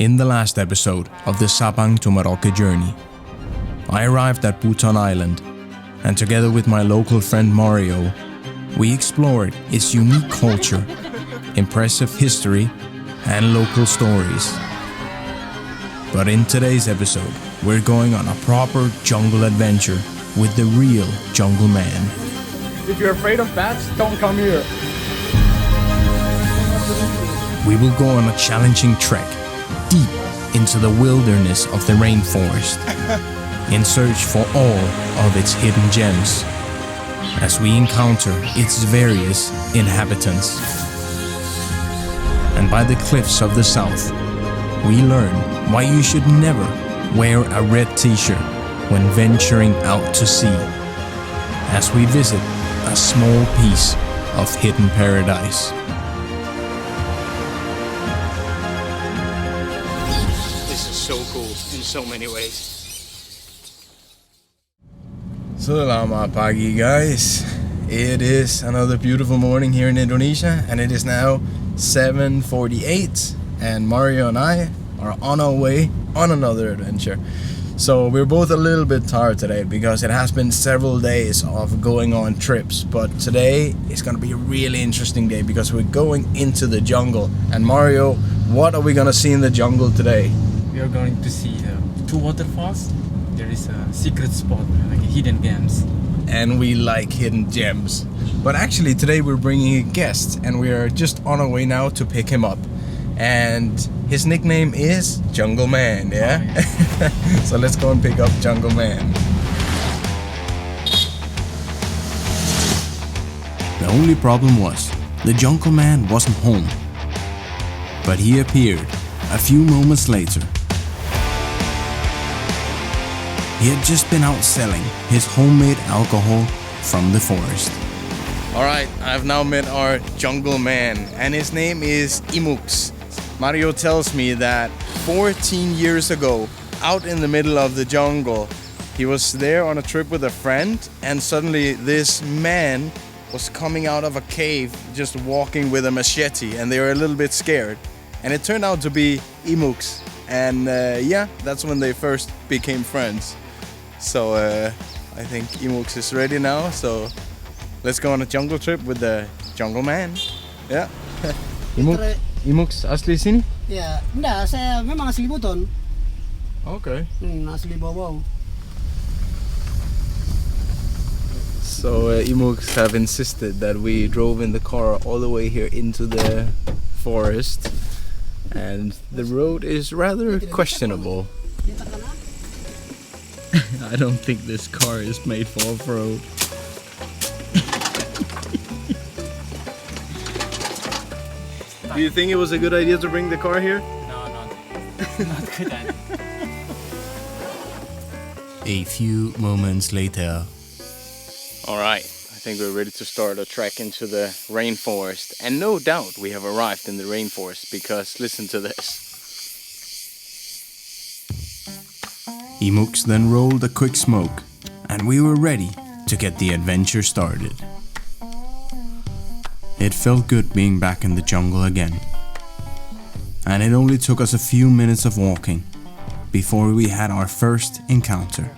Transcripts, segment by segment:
In the last episode of the Sabang to Merauke Journey, I arrived at Buton Island, and together with my local friend Mario, we explored its unique culture, impressive history, and local stories. But in today's episode, we're going on a proper jungle adventure with the real jungle man. If you're afraid of bats, don't come here. We will go on a challenging trek deep into the wilderness of the rainforest in search for all of its hidden gems as we encounter its various inhabitants. And by the cliffs of the south, we learn why you should never wear a red t-shirt when venturing out to sea as we visit a small piece of hidden paradise. So cool in so many ways. Selamat pagi guys. It is another beautiful morning here in Indonesia, and it is now 7:48 and Mario and I are on our way on another adventure. So we're both a little bit tired today because it has been several days of going on trips, but today is going to be a really interesting day because we're going into the jungle. And Mario, what are we going to see in the jungle today? We are going to see two waterfalls. There is a secret spot, like hidden gems. And we like hidden gems. But actually today we're bringing a guest, and we are just on our way now to pick him up. And his nickname is Jungle Man, yeah? Oh, yeah. So let's go and pick up Jungle Man. The only problem was, the Jungle Man wasn't home. But he appeared a few moments later. He had just been out selling his homemade alcohol from the forest. Alright, I've now met our jungle man, and his name is Imux. Mario tells me that 14 years ago, out in the middle of the jungle, he was there on a trip with a friend, and suddenly this man was coming out of a cave just walking with a machete, and they were a little bit scared. And it turned out to be Imux, and yeah, that's when they first became friends. So I think Imux is ready now, so let's go on a jungle trip with the jungle man. Yeah. Imux asli sini? Ya, enggak, saya memang asli Buton. Okay. Asli Baubau. So Imux have insisted that we drove in the car all the way here into the forest, and the road is rather questionable. I don't think this car is made for off-road. Do you think it was a good idea to bring the car here? No, not good idea. A few moments later. Alright, I think we're ready to start a trek into the rainforest. And no doubt we have arrived in the rainforest because listen to this. Imux then rolled a quick smoke, and we were ready to get the adventure started. It felt good being back in the jungle again. And it only took us a few minutes of walking before we had our first encounter.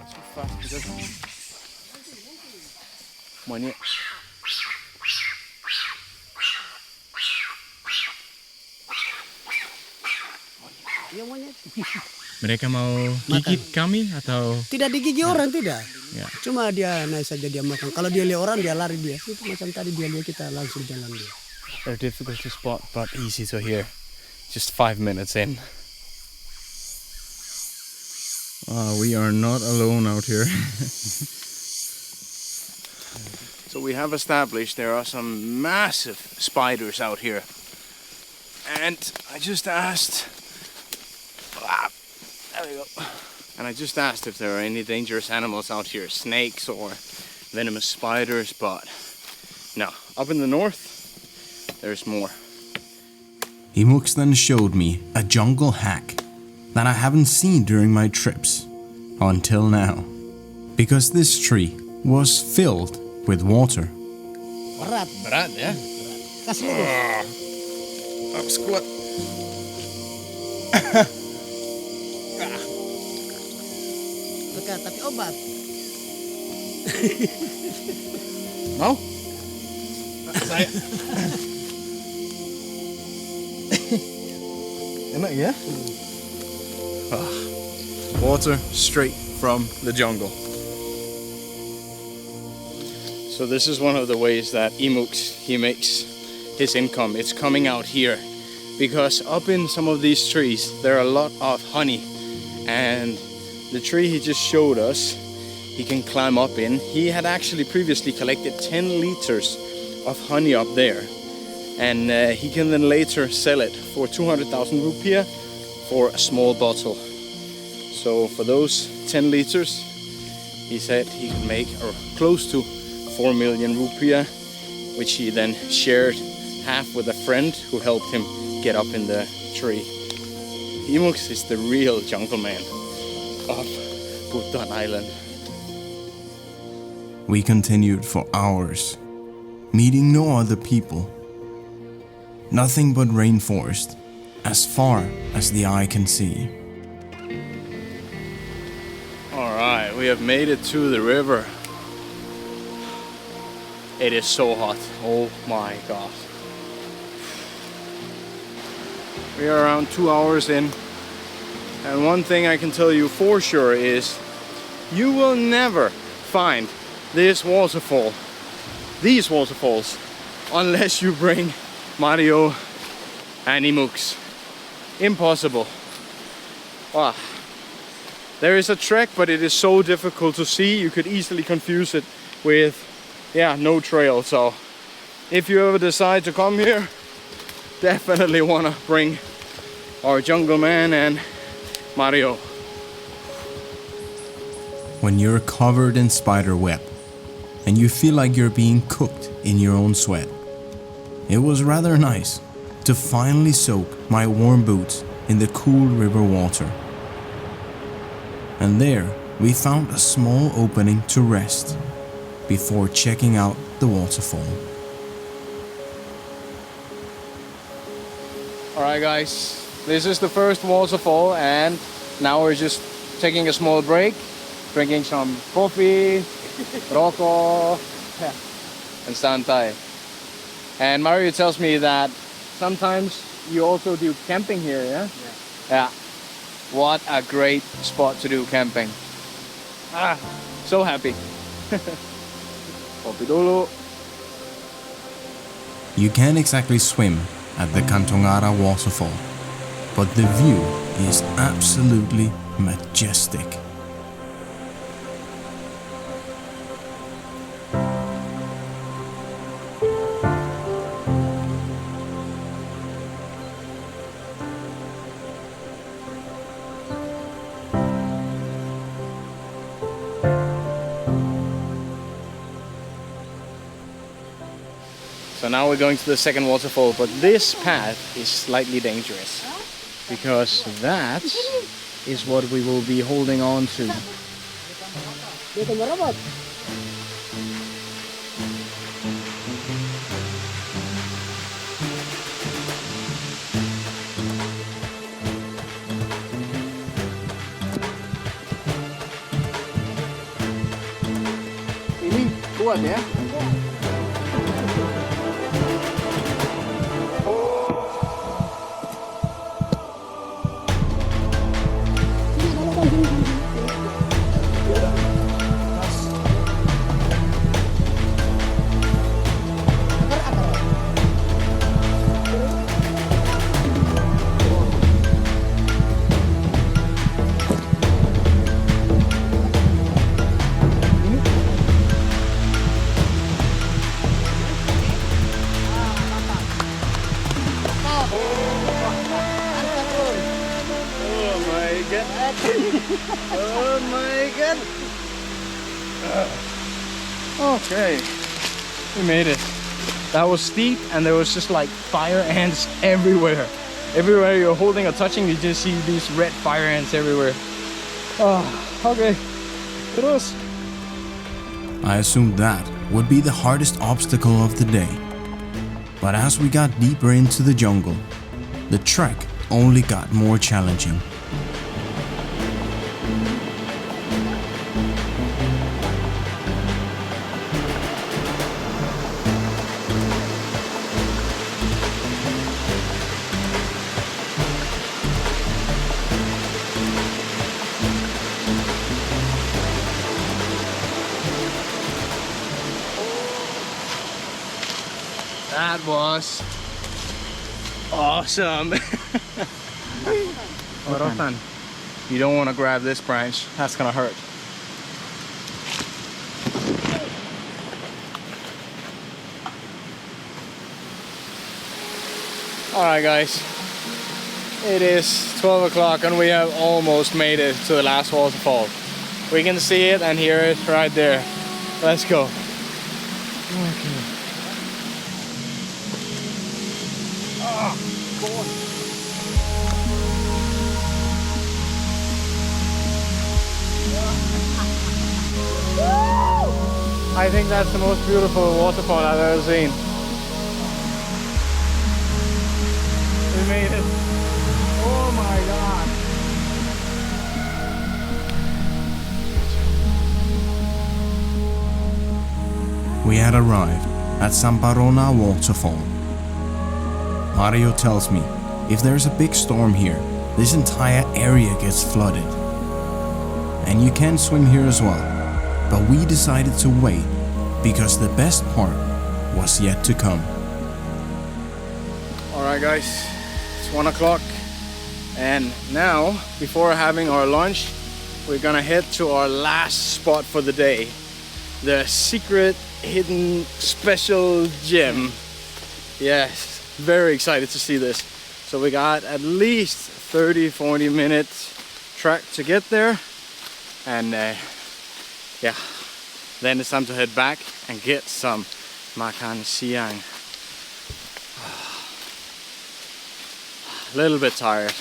Mereka mau gigit kami atau? Tidak digigit orang, tidak. Ya. Cuma dia naik saja, dia makan. Kalau dia lihat orang, dia lari dia. Itu macam tadi dia lihat kita langsung jalan dia. They're difficult to spot but easy to hear. Just 5 minutes in. We are not alone out here. So we have established there are some massive spiders out here. And I just asked... There we go. And I just asked if there are any dangerous animals out here, snakes or venomous spiders, but no. Up in the north, there's more. Imux then showed me a jungle hack that I haven't seen during my trips until now. Because this tree was filled with water. Berat ya? Kasih dulu. Up squat. merabat. Mau? Saya. Enak ya? Water straight from the jungle. So this is one of the ways that he makes his income. It's coming out here because up in some of these trees there are a lot of honey, and the tree he just showed us he can climb up in. He had actually previously collected 10 liters of honey up there, and he can then later sell it for 200,000 rupiah for a small bottle. So for those 10 liters he said he could make close to 4 million rupiah, which he then shared half with a friend who helped him get up in the tree. Imux is the real jungle man of Buton Island. We continued for hours, meeting no other people. Nothing but rainforest, as far as the eye can see. Alright, we have made it to the river. It is so hot, oh my god. We are around 2 hours in, and one thing I can tell you for sure is you will never find these waterfalls, unless you bring Mario and Imux. Impossible. Wow. There is a trek, but it is so difficult to see, you could easily confuse it with no trail. So if you ever decide to come here, definitely want to bring our jungle man and Mario. When you're covered in spider web and you feel like you're being cooked in your own sweat, it was rather nice to finally soak my warm boots in the cool river water. And there we found a small opening to rest before checking out the waterfall. Alright guys, this is the first waterfall, and now we're just taking a small break, drinking some coffee, rokok, and santai. And Mario tells me that sometimes you also do camping here, yeah? Yeah. What a great spot to do camping. So happy. Kopi dulu. You can't exactly swim at the Kantongara waterfall, but the view is absolutely majestic. So now we're going to the second waterfall, but this path is slightly dangerous because that is what we will be holding on to. Dito merabat. Ini kuat ya? Oh my god. Okay, we made it. That was steep, and there was just like fire ants everywhere. Everywhere you're holding or touching, you just see these red fire ants everywhere. Okay. Terus. I assumed that would be the hardest obstacle of the day. But as we got deeper into the jungle, the trek only got more challenging. That was awesome. Rotan, you don't want to grab this branch. That's gonna hurt. Alright guys, it is 12 o'clock and we have almost made it to the last waterfall. We can see it and hear it right there. Let's go. Okay. Oh, God. I think that's the most beautiful waterfall I've ever seen. We made it. Oh my God. We had arrived at Samparona Waterfall. Mario tells me if there's a big storm here, this entire area gets flooded. And you can swim here as well, but we decided to wait because the best part was yet to come. Alright guys, it's 1 o'clock and now, before having our lunch, we're gonna head to our last spot for the day. The secret, hidden, special gem. Yes, very excited to see this. So we got at least 30-40 minutes trek to get there. And yeah, then it's time to head back and get some makan siang. A little bit tired,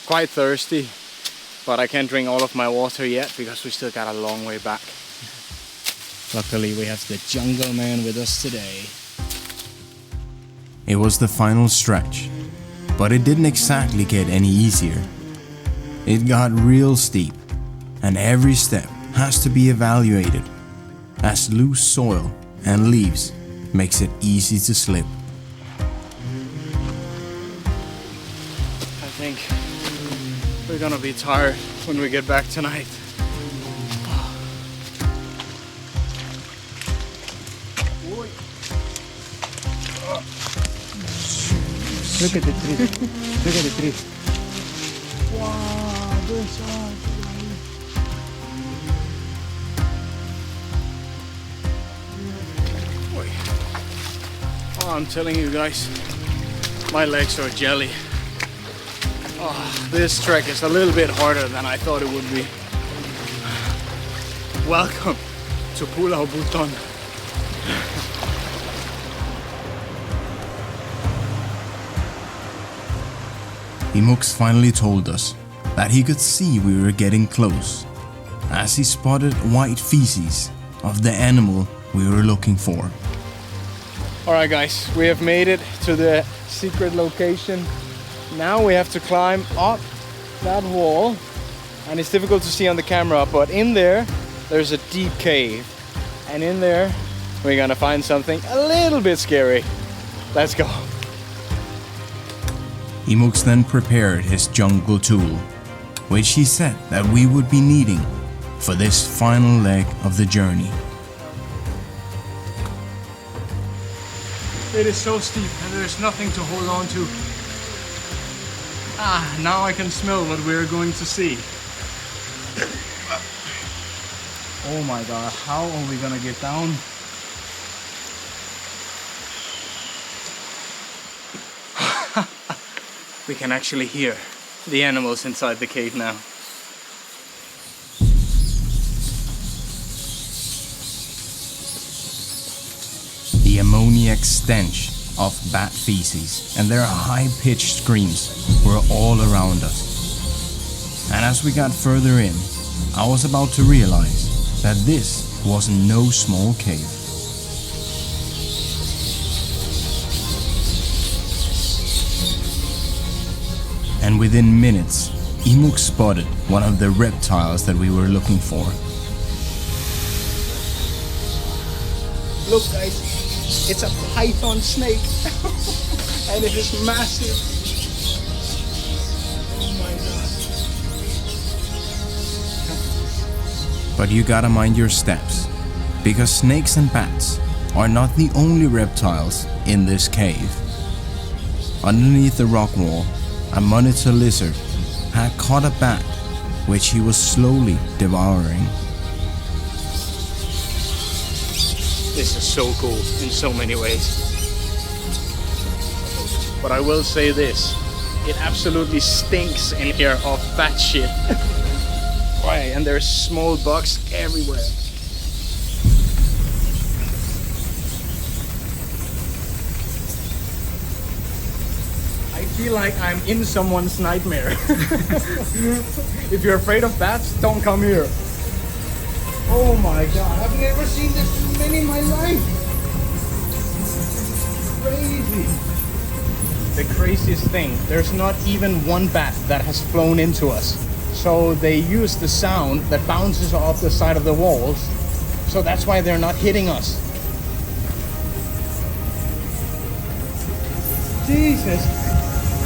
quite thirsty, but I can't drink all of my water yet because we still got a long way back. Luckily we have the jungle man with us today. It was the final stretch, but it didn't exactly get any easier. It got real steep, and every step has to be evaluated, as loose soil and leaves makes it easy to slip. I think we're gonna be tired when we get back tonight. Look at the tree. Look at the tree. Wow, those are oh, I'm telling you guys, my legs are jelly. Oh, this trek is a little bit harder than I thought it would be. Welcome to Pulau Buton. Imux finally told us that he could see we were getting close, as he spotted white feces of the animal we were looking for. Alright guys, we have made it to the secret location. Now we have to climb up that wall, and it's difficult to see on the camera, but in there's a deep cave, and in there we're gonna find something a little bit scary. Let's go. Imux then prepared his jungle tool, which he said that we would be needing for this final leg of the journey. It is so steep and there's nothing to hold on to. Ah, now I can smell what we're going to see. Oh my God, how are we gonna get down? We can actually hear the animals inside the cave now. The ammoniac stench of bat feces and their high-pitched screams were all around us. And as we got further in, I was about to realize that this was no small cave. And within minutes, Imuk spotted one of the reptiles that we were looking for. Look guys, it's a python snake and it is massive. Oh my God. But you gotta mind your steps, because snakes and bats are not the only reptiles in this cave. Underneath the rock wall, a monitor lizard had caught a bat which he was slowly devouring. This is so cool in so many ways. But I will say this, it absolutely stinks in here of bat shit. Right, and there's small bugs everywhere. I feel like I'm in someone's nightmare. If you're afraid of bats, don't come here. Oh my god, I've never seen this many in my life. Crazy. The craziest thing, there's not even one bat that has flown into us. So they use the sound that bounces off the side of the walls. So that's why they're not hitting us. Jesus.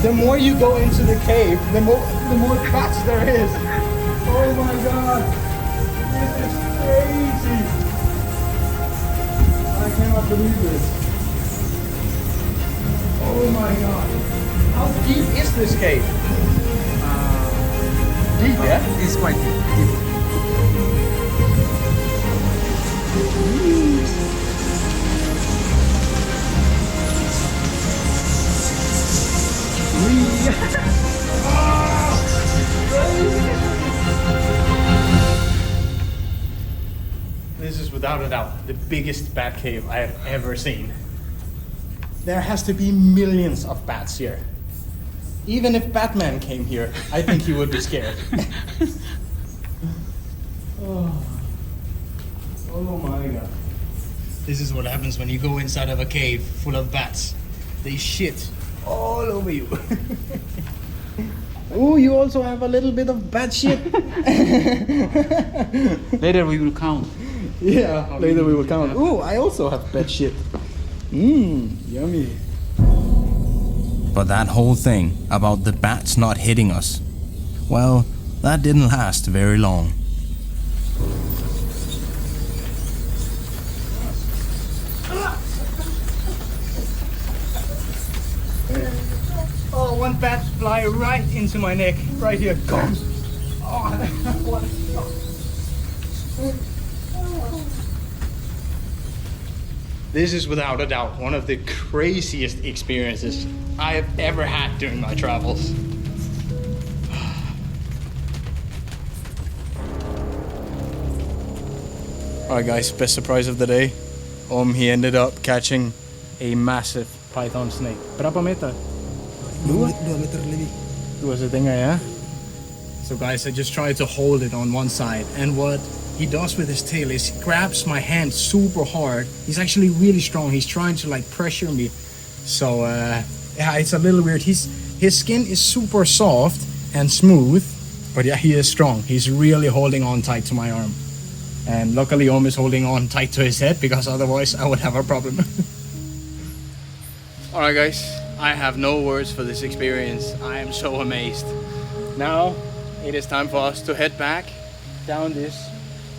The more you go into the cave, the more bats there is. Oh my god. This is crazy. I cannot believe this. Oh my god. How deep is this cave? Deep, yeah? It's quite deep. This is without a doubt the biggest bat cave I have ever seen. There has to be millions of bats here. Even if Batman came here, I think he would be scared. Oh my god. This is what happens when you go inside of a cave full of bats. They shit all over you. Oh, you also have a little bit of bat shit. Later we will count. Yeah, later we will count. Oh, I also have bat shit. Yummy. But that whole thing about the bats not hitting us, well, that didn't last very long. Oh, one bat fly right into my neck, right here. Gone. Oh, what? This is without a doubt one of the craziest experiences I have ever had during my travels. Alright guys, best surprise of the day. He ended up catching a massive python snake. Berapa meter? 2 meter lebih. 2,5, yeah? So guys, I just tried to hold it on one side, and what he does with his tail is he grabs my hand super hard. He's actually really strong. He's trying to like pressure me. So yeah, it's a little weird. His skin is super soft and smooth, but yeah, he is strong. He's really holding on tight to my arm. And luckily Om is holding on tight to his head, because otherwise I would have a problem. Alright guys, I have no words for this experience. I am so amazed. Now it is time for us to head back down this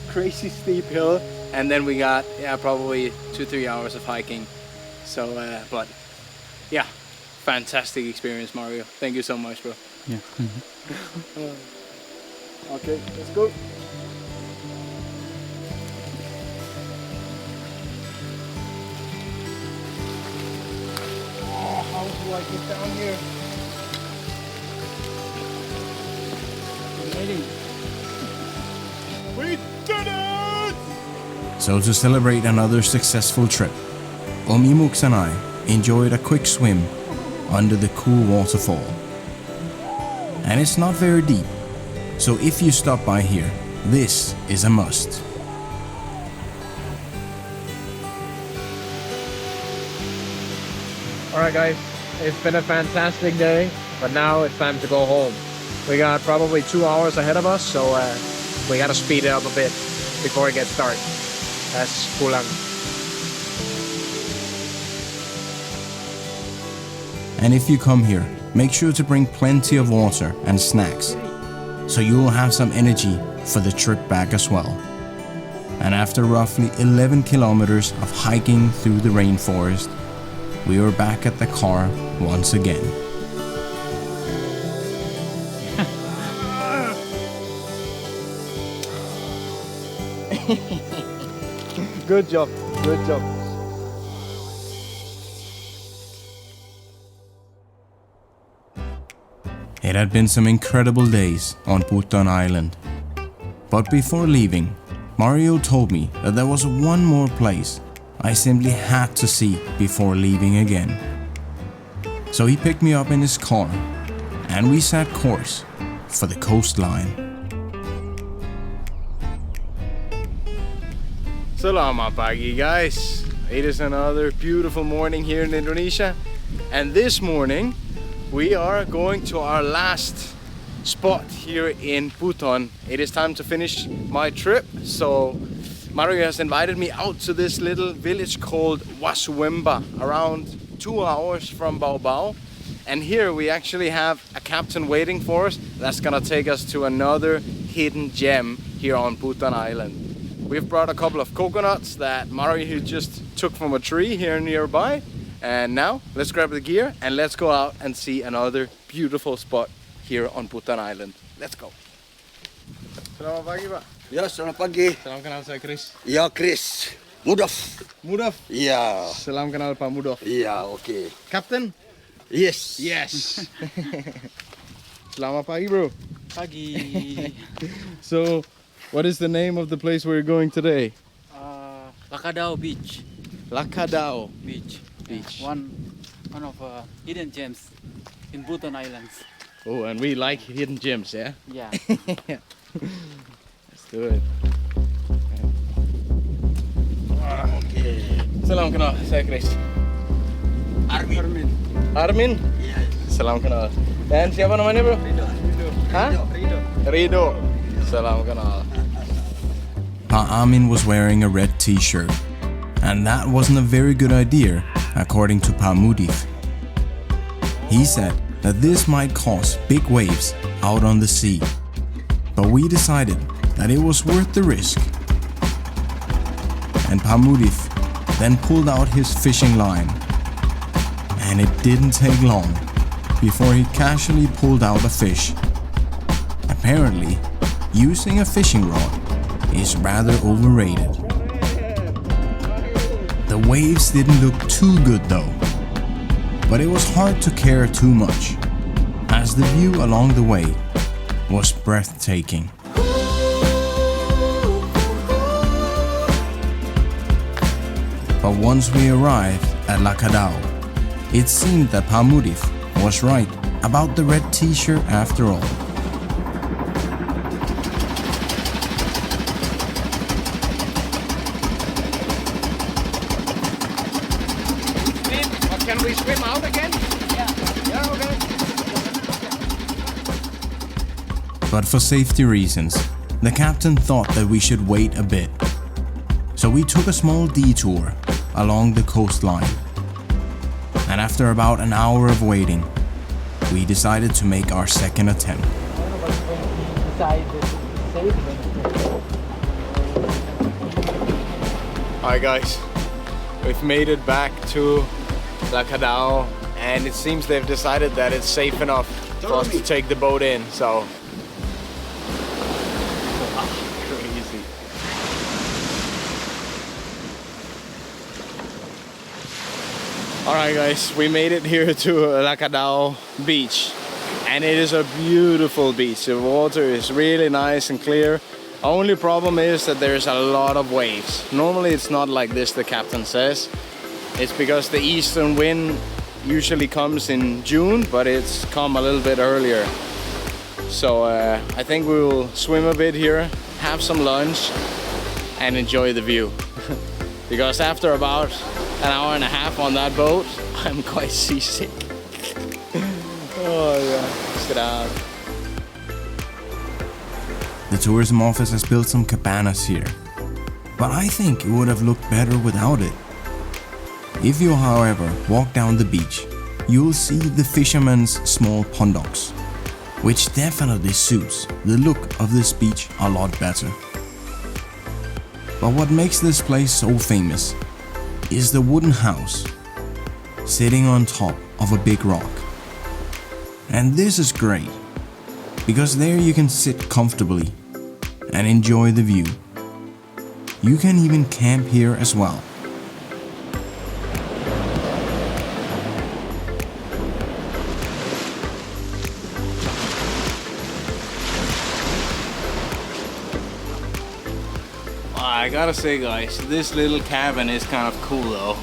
crazy steep hill, and then we got probably 2-3 hours of hiking. So but yeah, fantastic experience, Mario. Thank you so much, bro. Yeah. Okay, let's go. Oh, how do I get down here? We did it! So to celebrate another successful trip, Imux and I enjoyed a quick swim under the cool waterfall. And it's not very deep, so if you stop by here, this is a must. Alright guys, it's been a fantastic day, but now it's time to go home. We got probably 2 hours ahead of us, so we gotta speed it up a bit before it gets dark. That's pulang. And if you come here, make sure to bring plenty of water and snacks, so you will have some energy for the trip back as well. And after roughly 11 kilometers of hiking through the rainforest, we were back at the car once again. Good job, good job. It had been some incredible days on Buton Island. But before leaving, Mario told me that there was one more place I simply had to see before leaving again. So he picked me up in his car and we set course for the coastline. Selamat pagi guys. It is another beautiful morning here in Indonesia, and this morning we are going to our last spot here in Buton. It is time to finish my trip, so Mario has invited me out to this little village called Wasuemba, around 2 hours from Baubau. And here we actually have a captain waiting for us that's gonna take us to another hidden gem here on Buton Island. We've brought a couple of coconuts that Mario just took from a tree here nearby. And now let's grab the gear and let's go out and see another beautiful spot here on Buton Island. Let's go. Selamat pagi, Pak. Ya, selamat pagi. Salam kenal, saya Chris. Ya, Chris. Mudaf. Mudaf. Ya. Salam kenal, Pak Mudaf. Ya, oke. Captain? Yes. Yes. Selamat pagi, bro. Pagi. So, what is the name of the place we're going today? Lakadao Beach. Lakadao Beach. Beach. One of hidden gems in Buton Islands. Oh, and we like hidden gems, yeah? Yeah. Let's do it. Oke. Salam kenal, saya Chris. Armin. Armin? Iya. Salam kenal. Dan siapa namanya, bro? Rido. Hah? Rido. Salam kenal. Pa Amin was wearing a red t-shirt, and that wasn't a very good idea, according to Pa Mudif. He said that this might cause big waves out on the sea, but we decided that it was worth the risk. And Pa Mudif then pulled out his fishing line, and it didn't take long before he casually pulled out a fish. Apparently, using a fishing rod is rather overrated. The waves didn't look too good though, but it was hard to care too much, as the view along the way was breathtaking. But once we arrived at Lakadao, it seemed that Pa Mudif was right about the red t-shirt after all. Can we swim out again? Yeah, okay. But for safety reasons, the captain thought that we should wait a bit. So we took a small detour along the coastline. And after about an hour of waiting, we decided to make our second attempt. Alright guys, we've made it back to Lakadao, and it seems they've decided that it's safe enough for us to take the boat in, so crazy. Alright guys, we made it here to Lakadao Beach, and it is a beautiful beach. The water is really nice and clear. Only problem is that there's a lot of waves. Normally it's not like this, the captain says. It's because the eastern wind usually comes in June, but it's come a little bit earlier. So I think we will swim a bit here, have some lunch, and enjoy the view. Because after about an hour and a half on that boat, I'm quite seasick. Oh yeah, sit down. The tourism office has built some cabanas here, but I think it would have looked better without it. If you, however, walk down the beach, you'll see the fishermen's small pondocks, which definitely suits the look of this beach a lot better. But what makes this place so famous is the wooden house sitting on top of a big rock. And this is great, because there you can sit comfortably and enjoy the view. You can even camp here as well. I gotta say, guys, this little cabin is kind of cool though.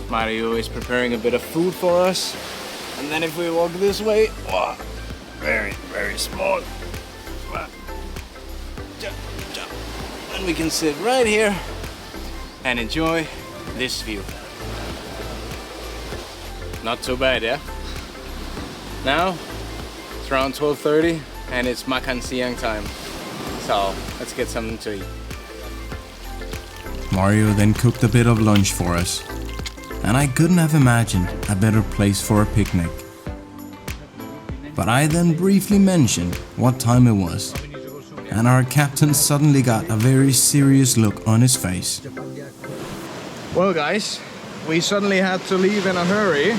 Mario is preparing a bit of food for us. And then if we walk this way, wow, very, very small. And we can sit right here and enjoy this view. Not too bad, yeah? Now, it's around 12:30 and it's makan siang time. So, let's get something to eat. Mario then cooked a bit of lunch for us, and I couldn't have imagined a better place for a picnic. But I then briefly mentioned what time it was, and our captain suddenly got a very serious look on his face. Well, guys, we suddenly had to leave in a hurry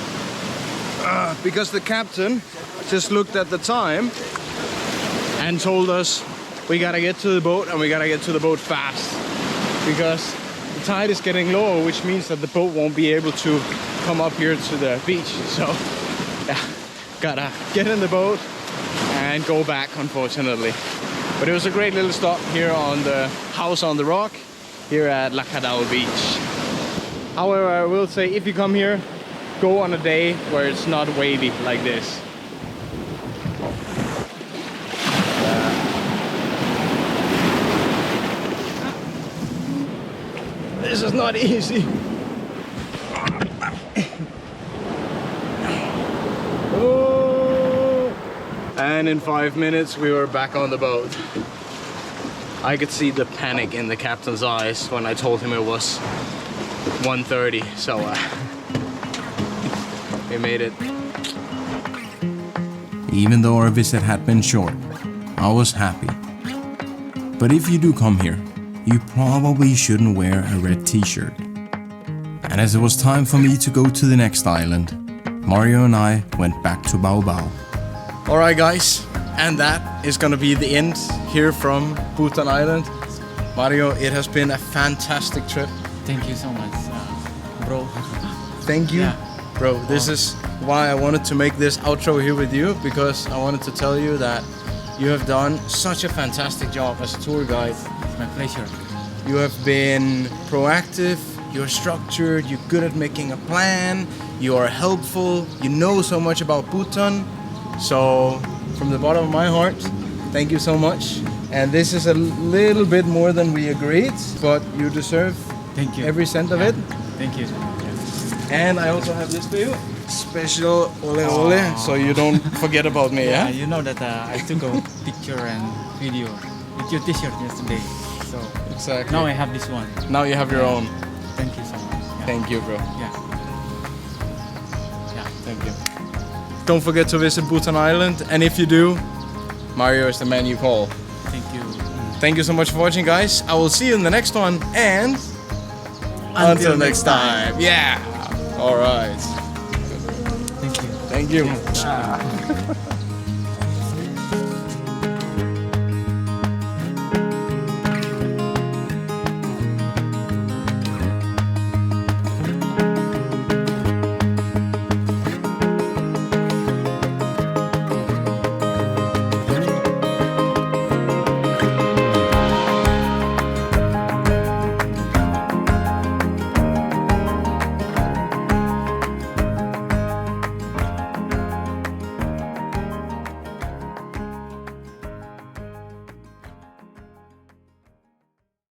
because the captain just looked at the time and told us we gotta get to the boat, and we gotta get to the boat fast because the tide is getting lower, which means that the boat won't be able to come up here to the beach. So yeah, gotta get in the boat and go back, unfortunately. But it was a great little stop here on the house on the rock here at Lakadao Beach. However, I will say, if you come here, go on a day where it's not wavy like this. This is not easy. Oh. And in 5 minutes we were back on the boat. I could see the panic in the captain's eyes when I told him it was 1:30, so we made it. Even though our visit had been short, I was happy. But if you do come here, you probably shouldn't wear a red t-shirt. And as it was time for me to go to the next island, Mario and I went back to Baubau. Alright guys, and that is gonna be the end here from Buton Island. Mario, it has been a fantastic trip. Thank you so much, bro. Thank you. Yeah. Bro, this is why I wanted to make this outro here with you, because I wanted to tell you that you have done such a fantastic job as a tour guide. It's my pleasure. You have been proactive, you're structured, you're good at making a plan, you are helpful, you know so much about Buton. So, from the bottom of my heart, thank you so much. And this is a little bit more than we agreed, but you deserve Thank you. every cent of it. Thank you. And I also have this for you. Special ole ole, so you don't forget about me, yeah? You know that I took a picture and video with your t-shirt yesterday. So Exactly. now I have this one. Now you have your own. Thank you so much. Yeah. Thank you, bro. Yeah. Yeah. Thank you. Don't forget to visit Buton Island, and if you do, Mario is the man you call. Thank you. Thank you so much for watching, guys. I will see you in the next one, and until next time. Yeah. All right. Thank you. Thank you. Yeah.